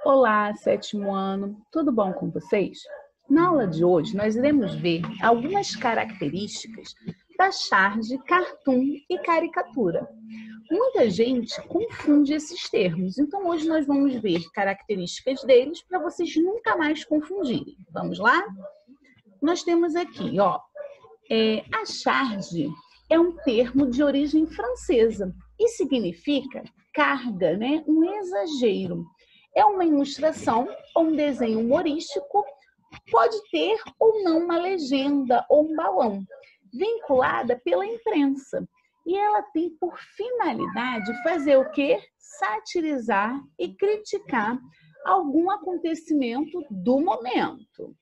Olá, sétimo ano, tudo bom com vocês? Na aula de hoje, nós iremos ver algumas características da charge, cartoon e caricatura. Muita gente confunde esses termos, então hoje nós vamos ver características deles para vocês nunca mais confundirem. Vamos lá? Nós temos aqui, a charge é um termo de origem francesa e significa carga, né? Um exagero. É uma ilustração ou um desenho humorístico, pode ter ou não uma legenda ou um balão, vinculada pela imprensa. E ela tem por finalidade fazer o quê? Satirizar e criticar algum acontecimento do momento.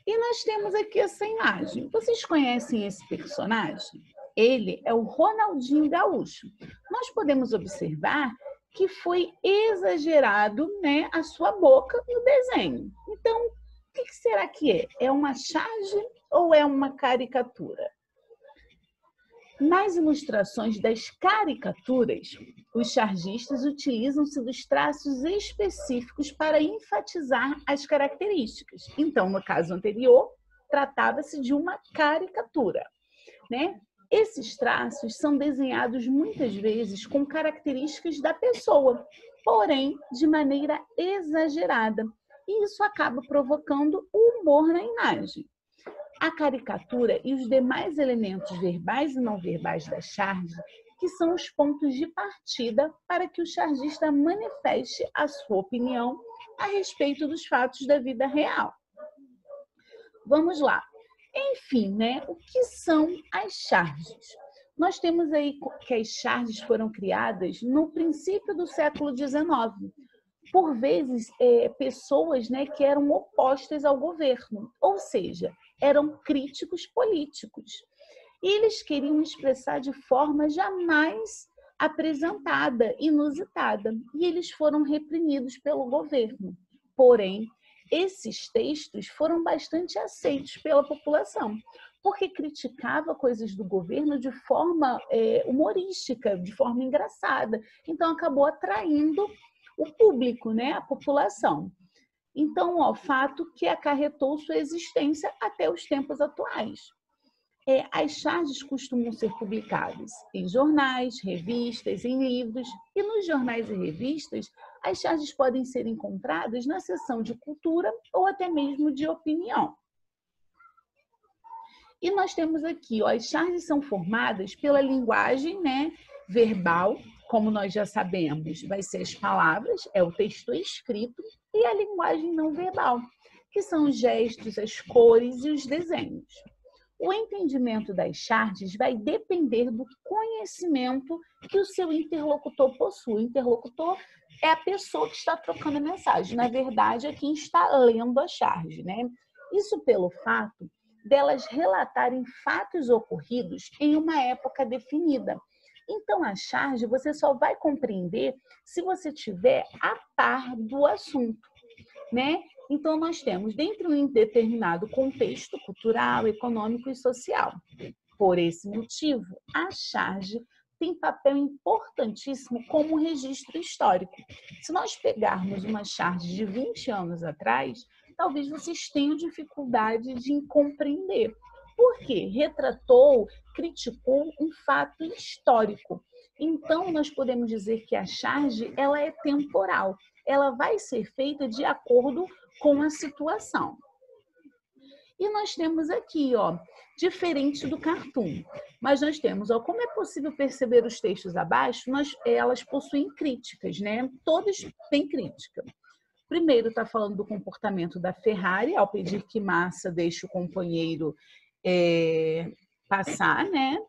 E nós temos aqui essa imagem. Vocês conhecem esse personagem? Ele é o Ronaldinho Gaúcho. Nós podemos observar que foi exagerado, né, a sua boca no desenho. Então, o que será que é? É uma charge ou é uma caricatura? Nas ilustrações das caricaturas, os chargistas utilizam-se dos traços específicos para enfatizar as características. Então, no caso anterior, tratava-se de uma caricatura, né? Esses traços são desenhados muitas vezes com características da pessoa, porém de maneira exagerada, e isso acaba provocando o humor na imagem. A caricatura e os demais elementos verbais e não verbais da charge, que são os pontos de partida para que o chargista manifeste a sua opinião a respeito dos fatos da vida real. Vamos lá. Enfim, né? O que são as charges? Nós temos aí que as charges foram criadas no princípio do século XIX. Por vezes, pessoas, né, que eram opostas ao governo, ou seja, eram críticos políticos. E eles queriam expressar de forma jamais apresentada, inusitada, e eles foram reprimidos pelo governo. Porém, esses textos foram bastante aceitos pela população, porque criticava coisas do governo de forma humorística, de forma engraçada. Então, acabou atraindo o público, né, a população. Então, fato que acarretou sua existência até os tempos atuais. As charges costumam ser publicadas em jornais, revistas, em livros, e nos jornais e revistas, as charges podem ser encontradas na seção de cultura ou até mesmo de opinião. E nós temos aqui, as charges são formadas pela linguagem, né, verbal, como nós já sabemos, vai ser as palavras, é o texto escrito, e a linguagem não verbal, que são os gestos, as cores e os desenhos. O entendimento das charges vai depender do conhecimento que o seu interlocutor possui. O interlocutor é a pessoa que está trocando a mensagem. Na verdade, é quem está lendo a charge, né? Isso pelo fato delas relatarem fatos ocorridos em uma época definida. Então, a charge você só vai compreender se você estiver a par do assunto, né? Então, nós temos dentro de um determinado contexto cultural, econômico e social. Por esse motivo, a charge tem papel importantíssimo como registro histórico. Se nós pegarmos uma charge de 20 anos atrás, talvez vocês tenham dificuldade de compreender. Por quê? Retratou, criticou um fato histórico. Então, nós podemos dizer que a charge ela é temporal. Ela vai ser feita de acordo com a situação. E nós temos aqui, diferente do cartoon, mas nós temos, como é possível perceber os textos abaixo, elas possuem críticas, né? Todas têm crítica. Primeiro está falando do comportamento da Ferrari, ao pedir que Massa deixe o companheiro passar, né?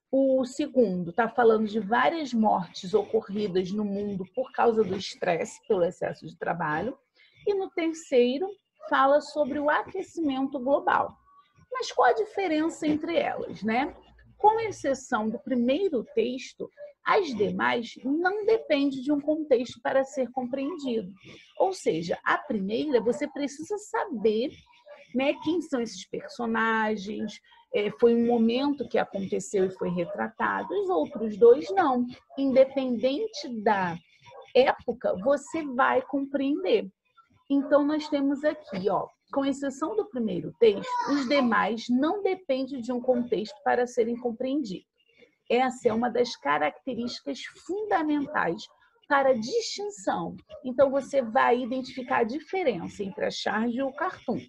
O segundo está falando de várias mortes ocorridas no mundo por causa do estresse, pelo excesso de trabalho. E no terceiro, fala sobre o aquecimento global. Mas qual a diferença entre elas, né? Com exceção do primeiro texto, as demais não dependem de um contexto para ser compreendido. Ou seja, a primeira você precisa saber, né, quem são esses personagens, foi um momento que aconteceu e foi retratado. Os outros dois não. Independente da época você vai compreender. Então, nós temos aqui, ó, com exceção do primeiro texto, os demais não dependem de um contexto para serem compreendidos. Essa é uma das características fundamentais para a distinção. Então, você vai identificar a diferença entre a charge e o cartoon.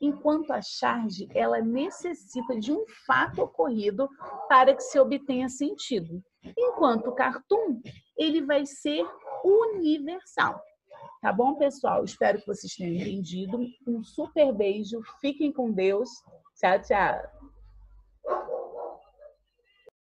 Enquanto a charge, ela necessita de um fato ocorrido para que se obtenha sentido. Enquanto o cartoon, ele vai ser universal. Tá bom, pessoal? Espero que vocês tenham entendido. Um super beijo. Fiquem com Deus. Tchau, tchau.